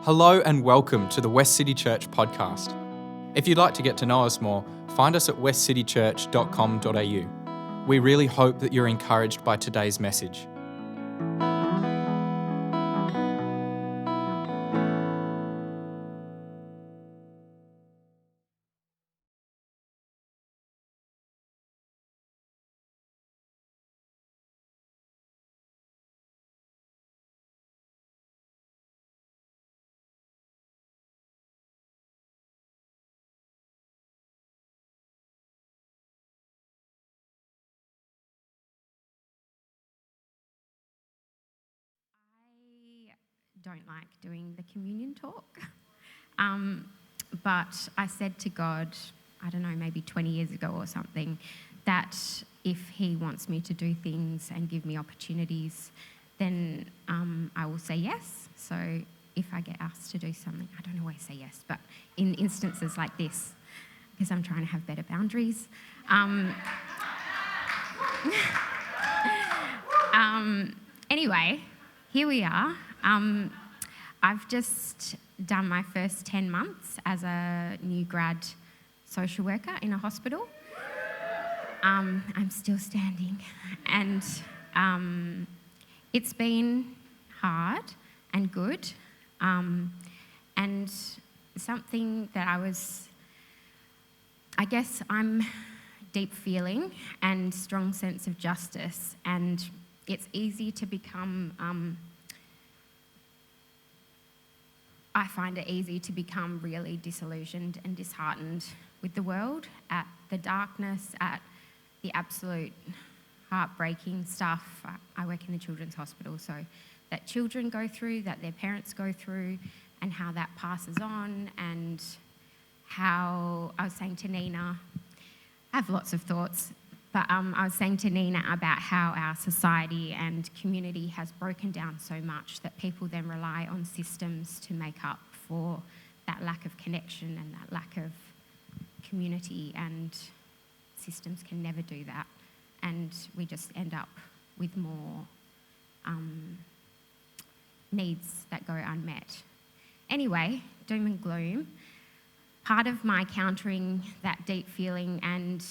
Hello and welcome to the Westcity Church podcast. If you'd like to get to know us more, find us at westcitychurch.com.au. We really hope that you're encouraged by today's message. I don't like doing the communion talk, but I said to God, I don't know, maybe 20 years ago or something, that if He wants me to do things and give me opportunities, then I will say yes. So if I get asked to do something, I don't always say yes, but in instances like this, because I'm trying to have better boundaries. Anyway, here we are. I've just done my first 10 months as a new grad social worker in a hospital. I'm still standing, and it's been hard and good, and something that I'm deep feeling and strong sense of justice, and it's easy to become, I find it easy to become really disillusioned and disheartened with the world, at the darkness, at the absolute heartbreaking stuff. I work in the children's hospital, so that children go through, that their parents go through, and how that passes on, and how I was saying to Nina, I have lots of thoughts, but I was saying to Nina about how our society and community has broken down so much that people then rely on systems to make up for that lack of connection and that lack of community, and systems can never do that. And we just end up with more needs that go unmet. Anyway, doom and gloom. Part of my countering that deep feeling and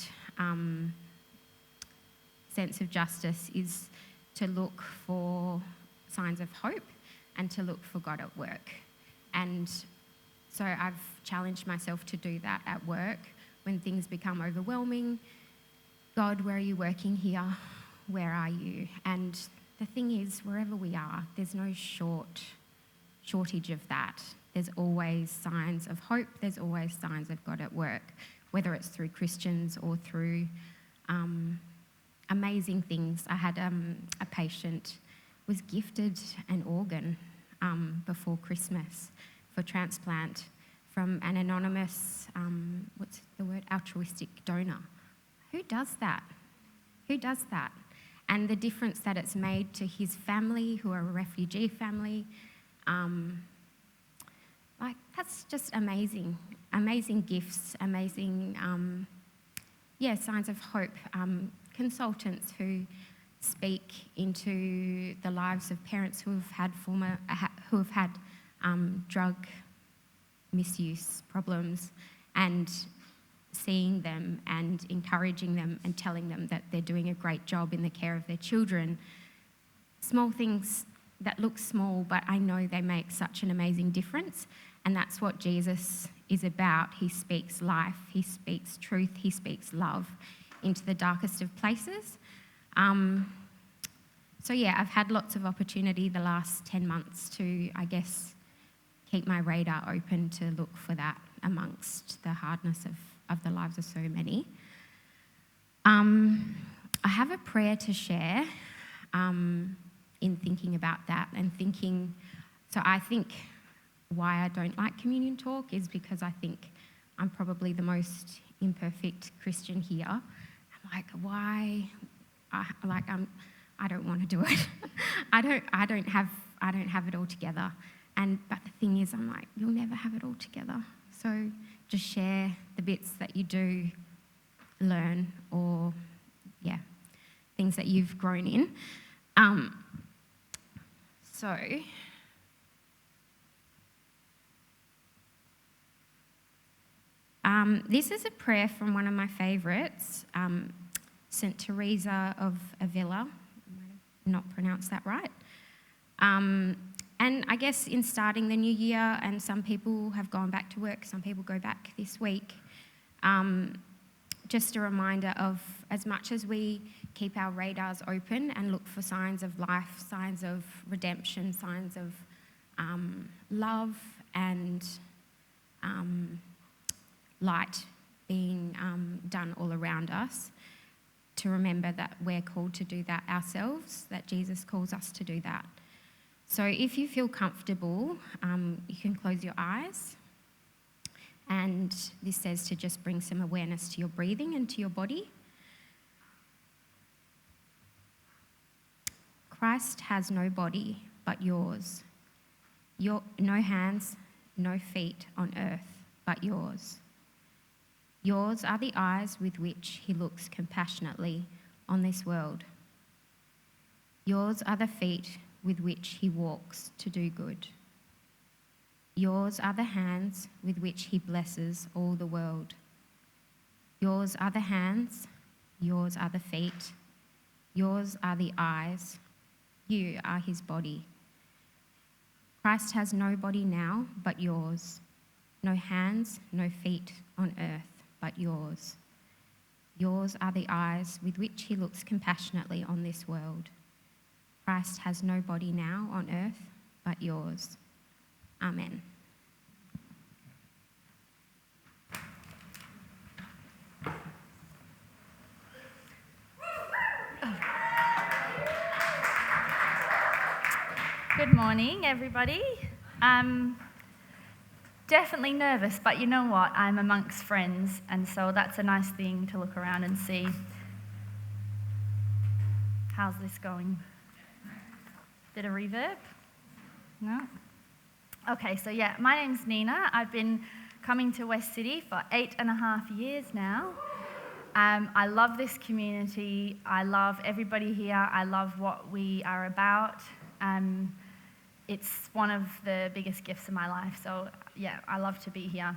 sense of justice is to look for signs of hope and to look for God at work. And so I've challenged myself to do that at work when things become overwhelming. God, where are you working here? Where are you? And the thing is, wherever we are, there's no shortage of that. There's always signs of hope. There's always signs of God at work, whether it's through Christians or through amazing things. I had a patient was gifted an organ before Christmas for transplant from an anonymous, altruistic donor. Who does that? Who does that? And the difference that it's made to his family, who are a refugee family, that's just amazing. Amazing gifts, amazing, signs of hope. Consultants who speak into the lives of parents who have had drug misuse problems, and seeing them and encouraging them and telling them that they're doing a great job in the care of their children. Small things that look small, but I know they make such an amazing difference. And that's what Jesus is about. He speaks life, he speaks truth, he speaks love into the darkest of places. I've had lots of opportunity the last 10 months to, keep my radar open to look for that amongst the hardness of the lives of so many. I have a prayer to share in thinking about that and thinking, so I think why I don't like communion talk is because I think I'm probably the most imperfect Christian here. I'm like, why? I don't want to do it. I don't have it all together. But the thing is, I'm like, you'll never have it all together. So just share the bits that you do learn, or things that you've grown in. So This is a prayer from one of my favourites, St. Teresa of Avila. I might have not pronounced that right. And I guess in starting the new year, and some people have gone back to work, some people go back this week, just a reminder of, as much as we keep our radars open and look for signs of life, signs of redemption, signs of love and light being done all around us, to remember that we're called to do that ourselves, that Jesus calls us to do that. So if you feel comfortable, you can close your eyes. And this says to just bring some awareness to your breathing and to your body. Christ has no body but yours. No hands, no feet on earth but yours. Yours are the eyes with which he looks compassionately on this world. Yours are the feet with which he walks to do good. Yours are the hands with which he blesses all the world. Yours are the hands, yours are the feet, yours are the eyes, you are his body. Christ has no body now but yours, no hands, no feet on earth but yours. Yours are the eyes with which he looks compassionately on this world. Christ has no body now on earth but yours. Amen. Good morning, everybody. Definitely nervous, but you know what? I'm amongst friends, and so that's a nice thing to look around and see. How's this going? Bit of reverb? No? Okay, so yeah, my name's Nina. I've been coming to Westcity for 8.5 years now. I love this community. I love everybody here. I love what we are about. It's one of the biggest gifts of my life, so yeah, I love to be here.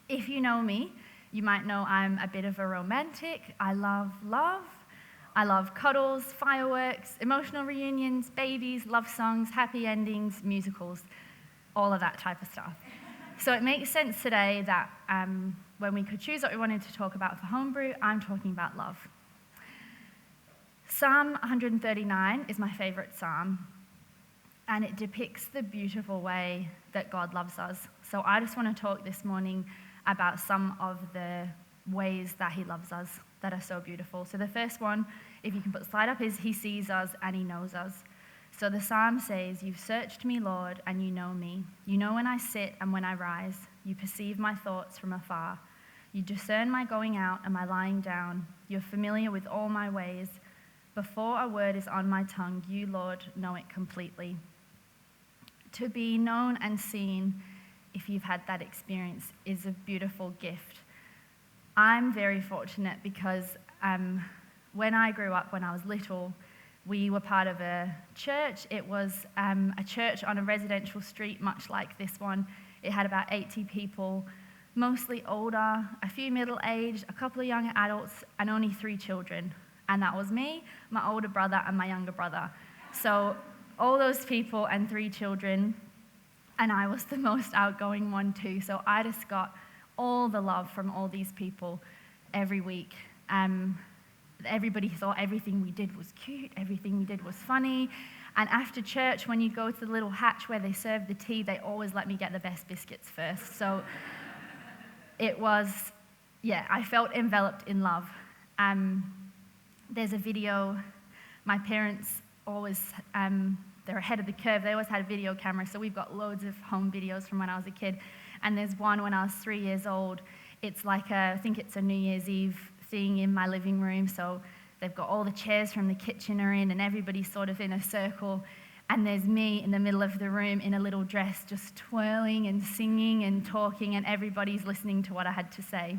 If you know me, you might know I'm a bit of a romantic. I love love. I love cuddles, fireworks, emotional reunions, babies, love songs, happy endings, musicals, all of that type of stuff. So it makes sense today that when we could choose what we wanted to talk about for Homebrew, I'm talking about love. Psalm 139 is my favorite psalm, and it depicts the beautiful way that God loves us. So I just want to talk this morning about some of the ways that he loves us that are so beautiful. So the first one, if you can put the slide up, is he sees us and he knows us. So the psalm says, "You've searched me, Lord, and you know me. You know when I sit and when I rise. You perceive my thoughts from afar. You discern my going out and my lying down. You're familiar with all my ways. Before a word is on my tongue, you, Lord, know it completely." To be known and seen, if you've had that experience, is a beautiful gift. I'm very fortunate because when I grew up, when I was little, we were part of a church. It was a church on a residential street, much like this one. It had about 80 people, mostly older, a few middle-aged, a couple of young adults, and only 3 children. And that was me, my older brother, and my younger brother. So all those people and 3 children, and I was the most outgoing one too. So I just got all the love from all these people every week. Everybody thought everything we did was cute, everything we did was funny. And after church, when you go to the little hatch where they serve the tea, they always let me get the best biscuits first. So it was, I felt enveloped in love. There's a video, my parents always, they're ahead of the curve. They always had a video camera, so we've got loads of home videos from when I was a kid. And there's one when I was 3 years old. It's like I think it's a New Year's Eve thing in my living room. So they've got all the chairs from the kitchen are in, and everybody's sort of in a circle. And there's me in the middle of the room in a little dress, just twirling and singing and talking, and everybody's listening to what I had to say.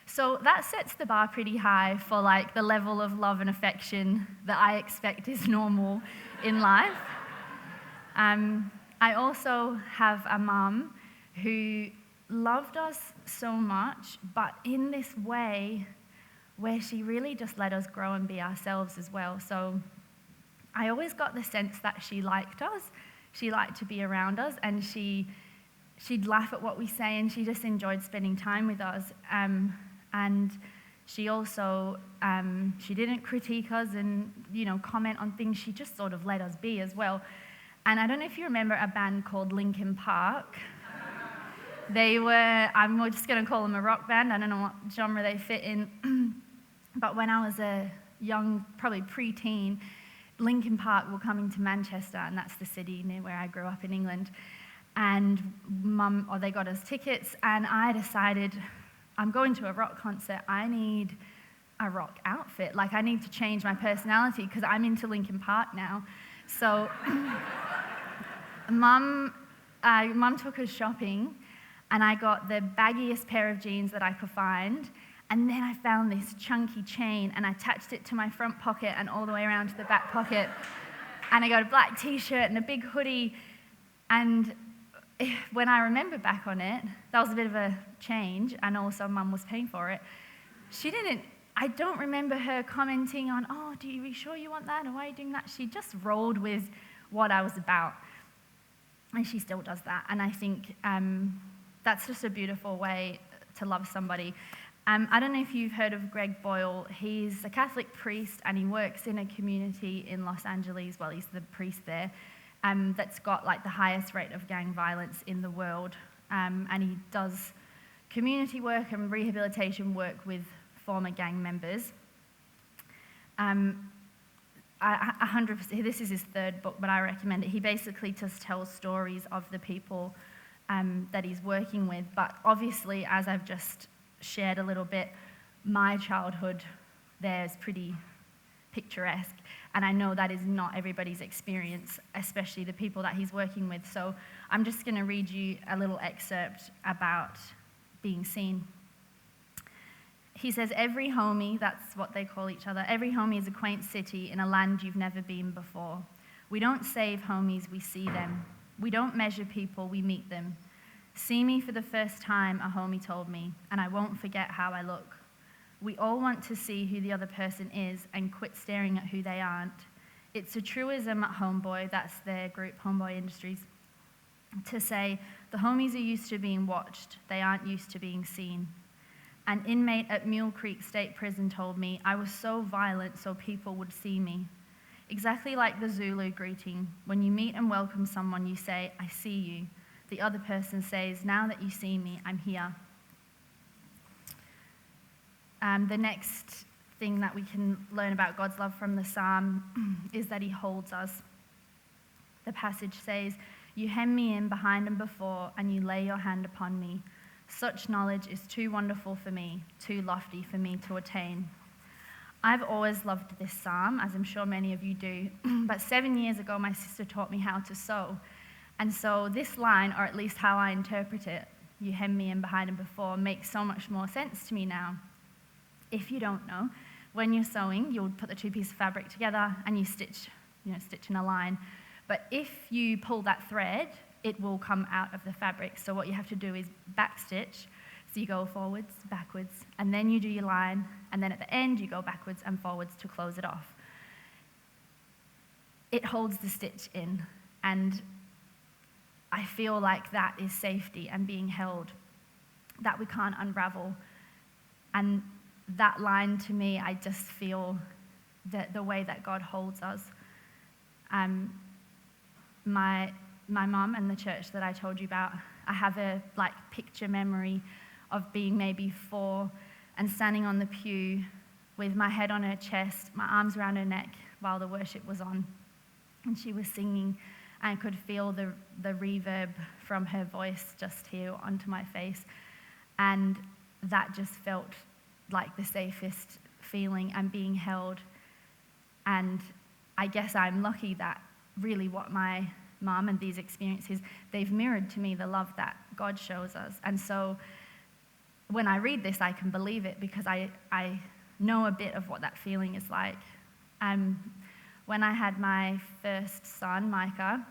So that sets the bar pretty high for like the level of love and affection that I expect is normal in life. I also have a mum who loved us so much, but in this way where she really just let us grow and be ourselves as well. So I always got the sense that she liked us, she liked to be around us, and she'd laugh at what we say, and she just enjoyed spending time with us. And she also, she didn't critique us and, comment on things. She just sort of let us be as well. And I don't know if you remember a band called Linkin Park. They were, I'm just going to call them a rock band. I don't know what genre they fit in. But when I was a young, probably preteen, Linkin Park were coming to Manchester, and that's the city near where I grew up in England. And they got us tickets, and I decided, I'm going to a rock concert. I need a rock outfit. Like, I need to change my personality because I'm into Linkin Park now. So Mum took us shopping, and I got the baggiest pair of jeans that I could find. And then I found this chunky chain, and I attached it to my front pocket and all the way around to the back pocket. And I got a black t-shirt and a big hoodie. And when I remember back on it, that was a bit of a change, and also Mum was paying for it. I don't remember her commenting on, are you sure you want that, or why are you doing that? She just rolled with what I was about, and she still does that. And I think that's just a beautiful way to love somebody. I don't know if you've heard of Greg Boyle. He's a Catholic priest, and he works in a community in Los Angeles. Well, he's the priest there. That's got like the highest rate of gang violence in the world. And he does community work and rehabilitation work with former gang members. 100%, this is his third book, but I recommend it. He basically just tells stories of the people that he's working with. But obviously, as I've just shared a little bit, my childhood there is pretty picturesque, and I know that is not everybody's experience, especially the people that he's working with. So I'm just going to read you a little excerpt about being seen. He says, every homie, that's what they call each other, every homie is a quaint city in a land you've never been before. We don't save homies, we see them. We don't measure people, we meet them. See me for the first time, a homie told me, and I won't forget how I look. We all want to see who the other person is and quit staring at who they aren't. It's a truism at Homeboy, that's their group, Homeboy Industries, to say, the homies are used to being watched, they aren't used to being seen. An inmate at Mule Creek State Prison told me, I was so violent so people would see me. Exactly like the Zulu greeting, when you meet and welcome someone, you say, I see you. The other person says, now that you see me, I'm here. The next thing that we can learn about God's love from the psalm is that he holds us. The passage says, you hem me in behind and before, and you lay your hand upon me. Such knowledge is too wonderful for me, too lofty for me to attain. I've always loved this psalm, as I'm sure many of you do, but 7 years ago, my sister taught me how to sew. And so this line, or at least how I interpret it, you hem me in behind and before, makes so much more sense to me now. If you don't know, when you're sewing, you'll put the two pieces of fabric together and you stitch in a line. But if you pull that thread, it will come out of the fabric. So what you have to do is backstitch. So you go forwards, backwards, and then you do your line, and then at the end you go backwards and forwards to close it off. It holds the stitch in, and I feel like that is safety and being held, that we can't unravel. And that line, to me, I just feel that the way that God holds us. My mum and the church that I told you about, I have a picture memory of being maybe 4 and standing on the pew with my head on her chest, my arms around her neck while the worship was on. And she was singing. I could feel the reverb from her voice just here onto my face. And that just felt like the safest feeling and being held. And I guess I'm lucky that really what my mum and these experiences, they've mirrored to me the love that God shows us. And so when I read this, I can believe it because I know a bit of what that feeling is like. When I had my first son, Micah,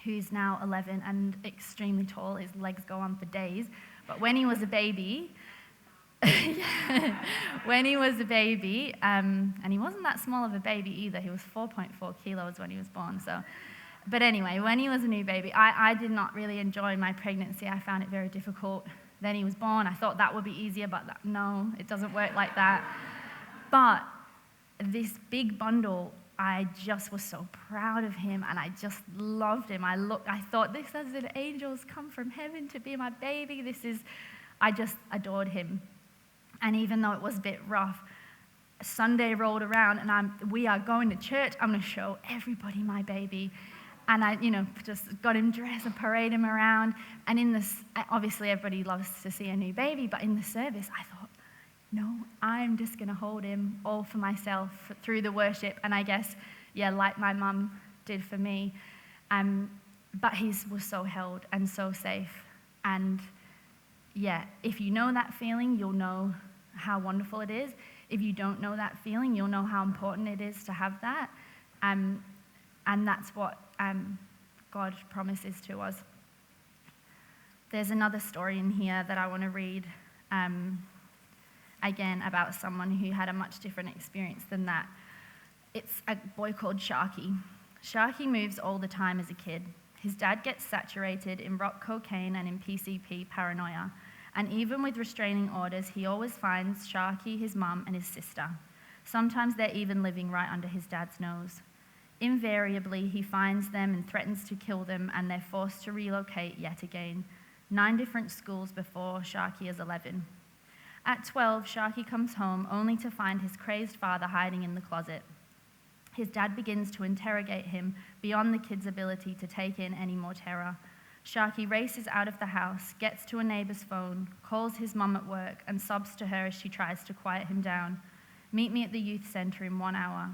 who's now 11 and extremely tall, his legs go on for days, But when he was a baby, when he was a baby, and he wasn't that small of a baby either. He was 4.4 kilos when he was born. But anyway, when he was a new baby, I did not really enjoy my pregnancy. I found it very difficult. Then he was born. I thought that would be easier, but no, it doesn't work like that. But this big bundle, I just was so proud of him, and I just loved him. I thought, this is an angel's come from heaven to be my baby. I just adored him. And even though it was a bit rough, Sunday rolled around, and we are going to church. I'm going to show everybody my baby. And I, just got him dressed and parade him around. And obviously everybody loves to see a new baby, but in the service, I thought, no, I'm just going to hold him all for myself through the worship. And I guess, like my mum did for me. But he was so held and so safe. And if you know that feeling, you'll know how wonderful it is. If you don't know that feeling, you'll know how important it is to have that. And that's what God promises to us. There's another story in here that I want to read, again, about someone who had a much different experience than that. It's a boy called Sharky. Sharky moves all the time as a kid. His dad gets saturated in rock cocaine and in PCP paranoia. And even with restraining orders, he always finds Sharky, his mum, and his sister. Sometimes they're even living right under his dad's nose. Invariably, he finds them and threatens to kill them, and they're forced to relocate yet again. 9 different schools before Sharky is 11. At 12, Sharky comes home only to find his crazed father hiding in the closet. His dad begins to interrogate him beyond the kid's ability to take in any more terror. Sharky races out of the house, gets to a neighbor's phone, calls his mum at work, and sobs to her as she tries to quiet him down. Meet me at the youth center in 1 hour.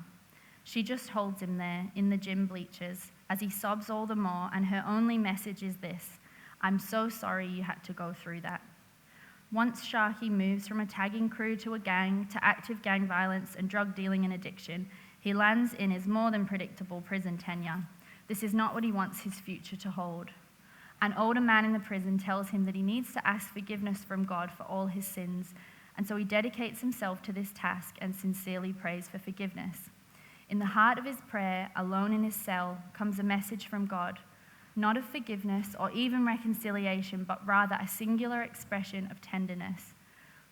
She just holds him there, in the gym bleachers, as he sobs all the more, and her only message is this: I'm so sorry you had to go through that. Once Sharky moves from a tagging crew to a gang, to active gang violence and drug dealing and addiction, he lands in his more than predictable prison tenure. This is not what he wants his future to hold. An older man in the prison tells him that he needs to ask forgiveness from God for all his sins, and so he dedicates himself to this task and sincerely prays for forgiveness. In the heart of his prayer, alone in his cell, comes a message from God, not of forgiveness or even reconciliation, but rather a singular expression of tenderness.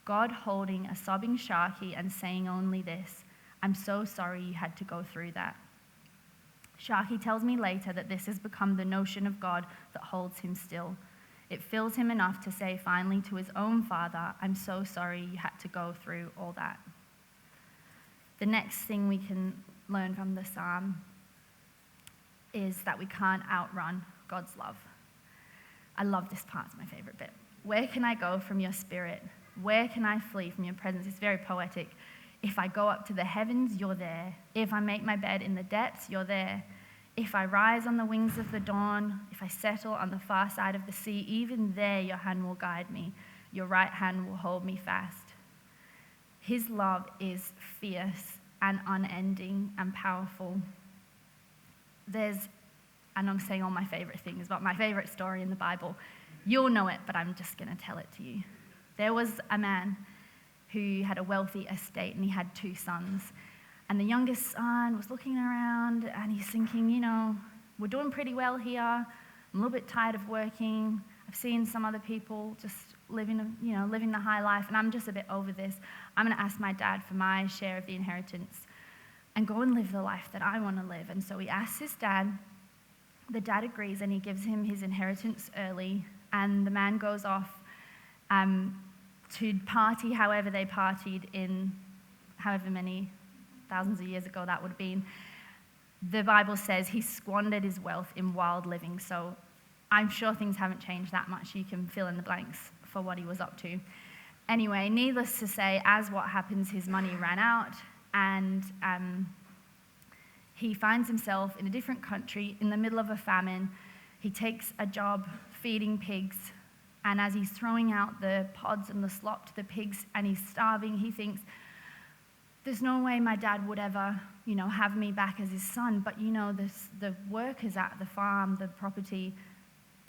God holding a sobbing Sharky and saying only this: I'm so sorry you had to go through that. Sharky tells me later that this has become the notion of God that holds him still. It fills him enough to say finally to his own father, I'm so sorry you had to go through all that. The next thing we can learn from the psalm is that we can't outrun God's love. I love this part, it's my favorite bit. Where can I go from your spirit? Where can I flee from your presence? It's very poetic. If I go up to the heavens, you're there. If I make my bed in the depths, you're there. If I rise on the wings of the dawn, if I settle on the far side of the sea, even there your hand will guide me. Your right hand will hold me fast. His love is fierce and unending and powerful. And I'm saying all my favorite things, but my favorite story in the Bible, you'll know it, but I'm just going to tell it to you. There was a man who had a wealthy estate, and he had 2 sons. And the youngest son was looking around, and he's thinking, we're doing pretty well here. I'm a little bit tired of working. I've seen some other people just living the high life, and I'm just a bit over this. I'm going to ask my dad for my share of the inheritance and go and live the life that I want to live. And so he asks his dad. The dad agrees, and he gives him his inheritance early, and the man goes off to party however they partied in however many thousands of years ago that would have been. The Bible says he squandered his wealth in wild living, so I'm sure things haven't changed that much. You can fill in the blanks for what he was up to. Anyway, needless to say, as what happens, his money ran out, and he finds himself in a different country in the middle of a famine. He takes a job feeding pigs, and as he's throwing out the pods and the slop to the pigs and he's starving, he thinks, there's no way my dad would ever, have me back as his son. But the workers at the farm, the property,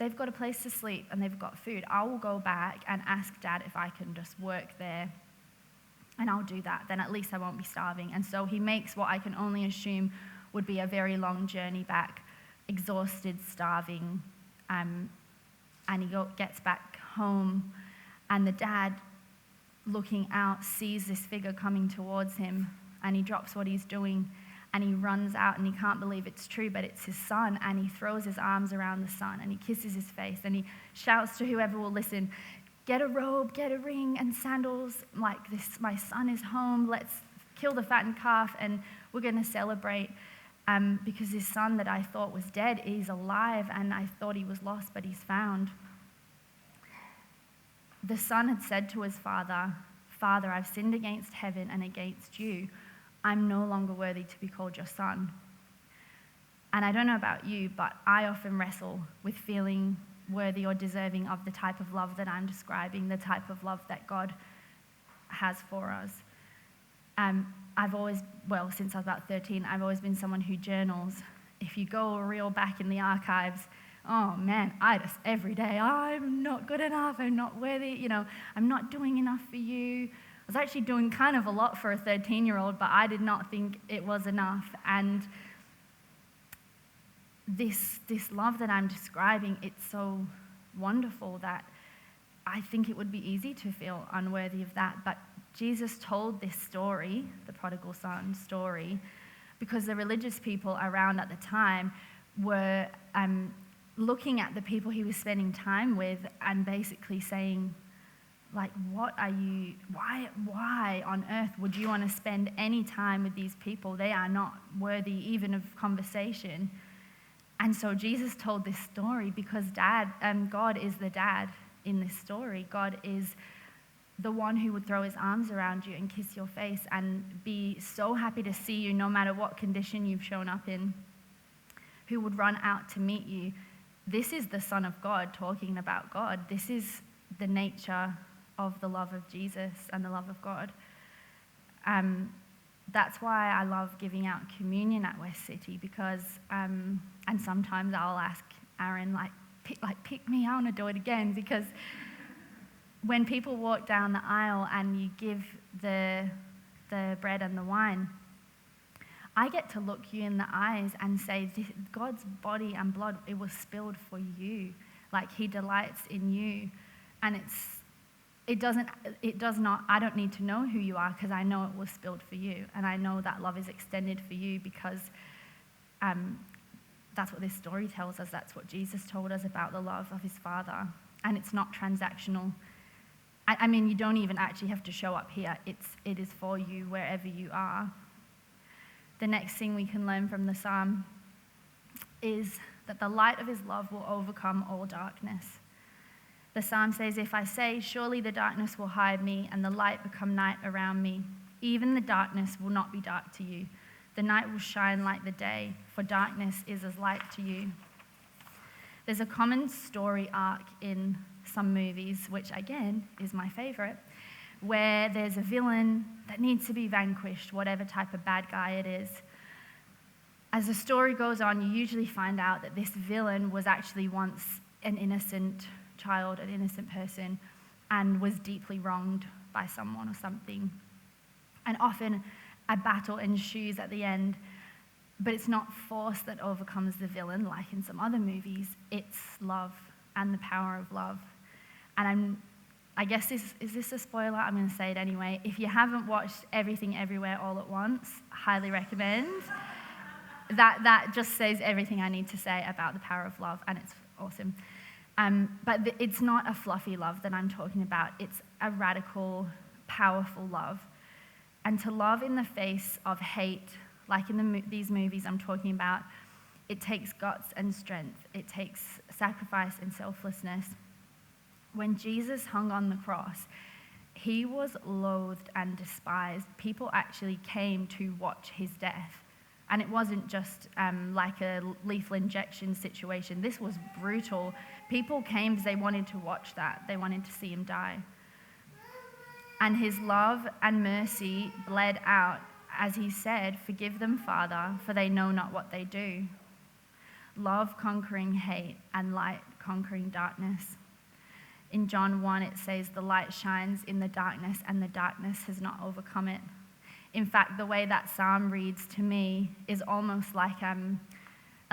they've got a place to sleep and they've got food. I will go back and ask Dad if I can just work there, and I'll do that. Then at least I won't be starving. And so he makes what I can only assume would be a very long journey back, exhausted, starving, and he gets back home, and the dad, looking out, sees this figure coming towards him, and he drops what he's doing, and he runs out, and he can't believe it's true, but it's his son, and he throws his arms around the son, and he kisses his face, and he shouts to whoever will listen, "Get a robe, get a ring, and sandals like this. My son is home. Let's kill the fattened calf, and we're going to celebrate because this son that I thought was dead is alive, and I thought he was lost, but he's found." The son had said to his father, "Father, I've sinned against heaven and against you. I'm no longer worthy to be called your son." And I don't know about you, but I often wrestle with feeling worthy or deserving of the type of love that I'm describing, the type of love that God has for us. Since I was about 13, I've always been someone who journals. If you go real back in the archives, oh man, every day, I'm not good enough, I'm not worthy, I'm not doing enough for you. I was actually doing kind of a lot for a 13-year-old, but I did not think it was enough. And this love that I'm describing, it's so wonderful that I think it would be easy to feel unworthy of that. But Jesus told this story, the prodigal son story, because the religious people around at the time were looking at the people he was spending time with and basically saying, like, why on earth would you want to spend any time with these people? They are not worthy even of conversation. And so Jesus told this story because God is the dad in this story. God is the one who would throw his arms around you and kiss your face and be so happy to see you no matter what condition you've shown up in, who would run out to meet you. This is the Son of God talking about God. This is the nature of the love of Jesus and the love of God. That's why I love giving out communion at Westcity because, and sometimes I'll ask Aaron, pick me, I want to do it again, because when people walk down the aisle and you give the bread and the wine, I get to look you in the eyes and say, God's body and blood, it was spilled for you. Like, he delights in you. And I don't need to know who you are because I know it was spilled for you. And I know that love is extended for you because that's what this story tells us. That's what Jesus told us about the love of his Father. And it's not transactional. I mean, you don't even actually have to show up here. It is for you wherever you are. The next thing we can learn from the psalm is that the light of his love will overcome all darkness. The psalm says, "If I say, surely the darkness will hide me and the light become night around me, even the darkness will not be dark to you. The night will shine like the day, for darkness is as light to you." There's a common story arc in some movies, which again is my favorite, where there's a villain that needs to be vanquished, whatever type of bad guy it is. As the story goes on, you usually find out that this villain was actually once an innocent child, an innocent person, and was deeply wronged by someone or something. And often a battle ensues at the end, but it's not force that overcomes the villain, like in some other movies. It's love and the power of love. And I guess is this a spoiler? I'm going to say it anyway. If you haven't watched Everything Everywhere All at Once, highly recommend. That just says everything I need to say about the power of love, and it's awesome. But it's not a fluffy love that I'm talking about. It's a radical, powerful love. And to love in the face of hate, like in these movies I'm talking about, it takes guts and strength. It takes sacrifice and selflessness. When Jesus hung on the cross, he was loathed and despised. People actually came to watch his death. And it wasn't just like a lethal injection situation. This was brutal. People came because they wanted to watch that. They wanted to see him die. And his love and mercy bled out as he said, "Forgive them, Father, for they know not what they do." love conquering hate, and light conquering darkness. In John 1, it says, the light shines in the darkness, and the darkness has not overcome it. In fact, the way that psalm reads to me is almost like a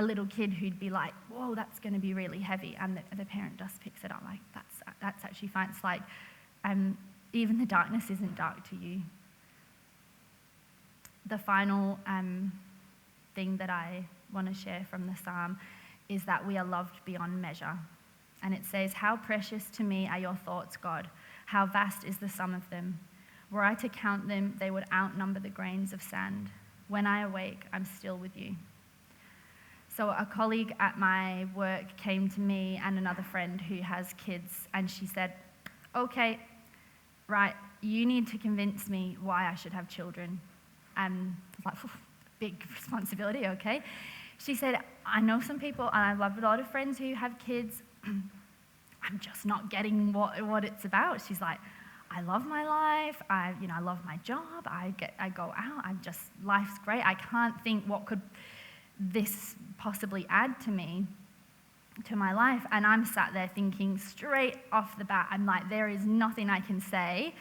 little kid who'd be like, whoa, that's going to be really heavy, and the parent just picks it up like, that's actually fine. It's like, even the darkness isn't dark to you. The final thing that I want to share from the psalm is that we are loved beyond measure. And it says, how precious to me are your thoughts, God. How vast is the sum of them. Were I to count them, they would outnumber the grains of sand. When I awake, I'm still with you. So a colleague at my work came to me and another friend who has kids, and she said, okay, right, you need to convince me why I should have children. I was like, big responsibility, okay. She said, I know some people, and I love a lot of friends who have kids. I'm just not getting what it's about. She's like, I love my life. I love my job. I go out. Life's great. I can't think what could this possibly add to me, to my life. And I'm sat there thinking straight off the bat, I'm like, there is nothing I can say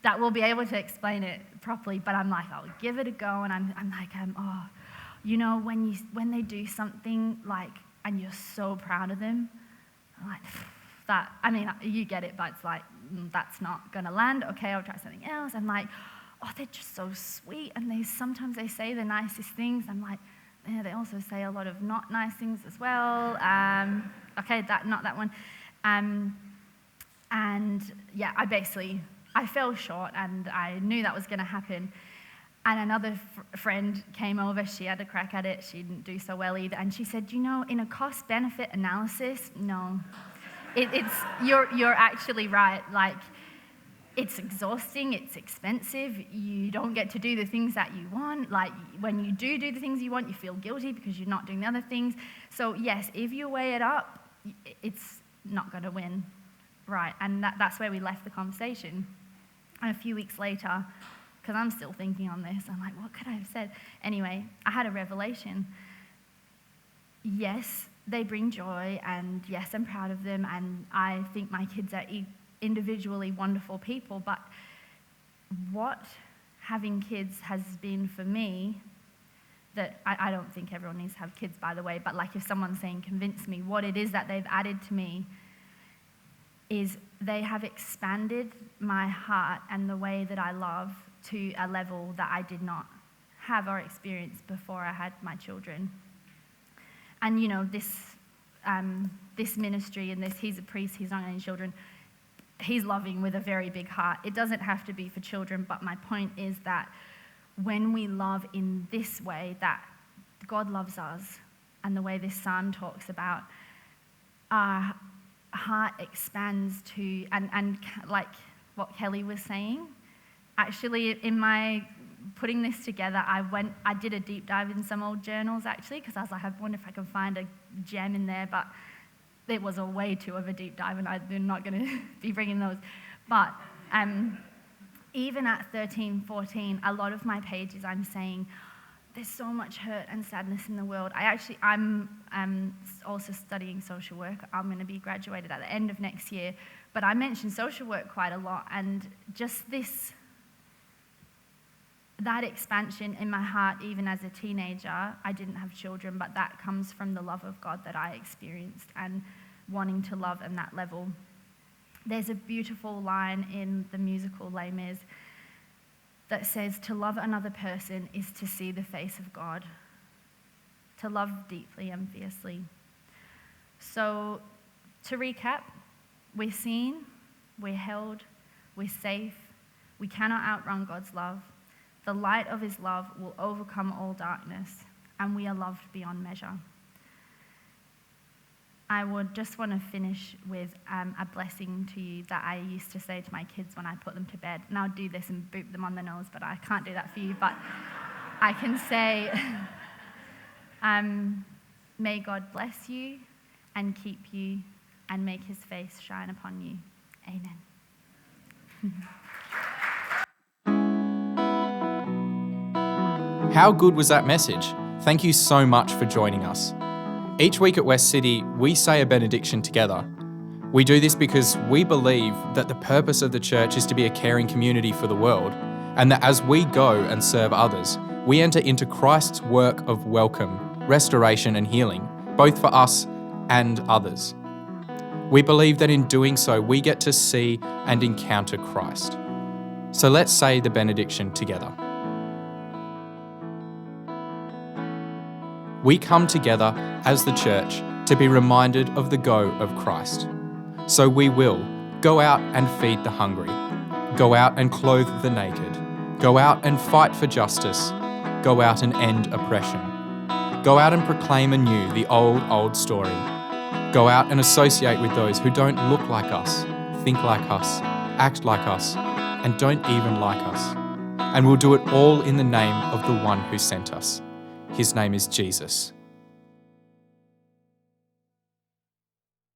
that will be able to explain it properly. But I'm like, I'll give it a go. And I'm like, when they do something like, and you're so proud of them, I'm like, that, you get it, but it's like, that's not going to land. Okay, I'll try something else. I'm like, oh, they're just so sweet. And sometimes they say the nicest things. I'm like, yeah, they also say a lot of not nice things as well. Okay, not that one. And yeah, I fell short, and I knew that was going to happen. And another friend came over. She had a crack at it. She didn't do so well either. And she said, in a cost-benefit analysis, no. You're actually right. Like, it's exhausting, it's expensive, you don't get to do the things that you want. Like, when you do the things you want, you feel guilty because you're not doing the other things. So yes, if you weigh it up, it's not going to win, right? And that's where we left the conversation. And a few weeks later, because I'm still thinking on this, I'm like, what could I have said? Anyway, I had a revelation. Yes, they bring joy, and yes, I'm proud of them, and I think my kids are individually wonderful people, but what having kids has been for me, that I don't think everyone needs to have kids, by the way, but like if someone's saying, convince me, what it is that they've added to me is they have expanded my heart and the way that I love to a level that I did not have or experience before I had my children. And this ministry and this, he's a priest, he's not got any children, he's loving with a very big heart. It doesn't have to be for children, but my point is that when we love in this way, that God loves us, and the way this psalm talks about, our heart expands to, and like what Kellie was saying, actually in my putting this together, I did a deep dive in some old journals actually, because I was like, I wonder if I can find a gem in there, but it was a way too of a deep dive, and I'm not going to be bringing those. But even at 13, 14, a lot of my pages I'm saying, there's so much hurt and sadness in the world. I'm also studying social work. I'm going to be graduated at the end of next year, but I mention social work quite a lot, and just that expansion in my heart, even as a teenager. I didn't have children, but that comes from the love of God that I experienced and wanting to love at that level. There's a beautiful line in the musical Les Mis that says, to love another person is to see the face of God, to love deeply and fiercely. So to recap, we're seen, we're held, we're safe, we cannot outrun God's love. The light of his love will overcome all darkness, and we are loved beyond measure. I would just want to finish with a blessing to you that I used to say to my kids when I put them to bed. And I'll do this and boop them on the nose, but I can't do that for you. But I can say, may God bless you and keep you and make his face shine upon you. Amen. How good was that message? Thank you so much for joining us. Each week at West City, we say a benediction together. We do this because we believe that the purpose of the church is to be a caring community for the world, and that as we go and serve others, we enter into Christ's work of welcome, restoration and healing, both for us and others. We believe that in doing so, we get to see and encounter Christ. So let's say the benediction together. We come together as the church to be reminded of the go of Christ. So we will go out and feed the hungry, go out and clothe the naked, go out and fight for justice, go out and end oppression, go out and proclaim anew the old story, go out and associate with those who don't look like us, think like us, act like us, and don't even like us. And we'll do it all in the name of the one who sent us. His name is Jesus.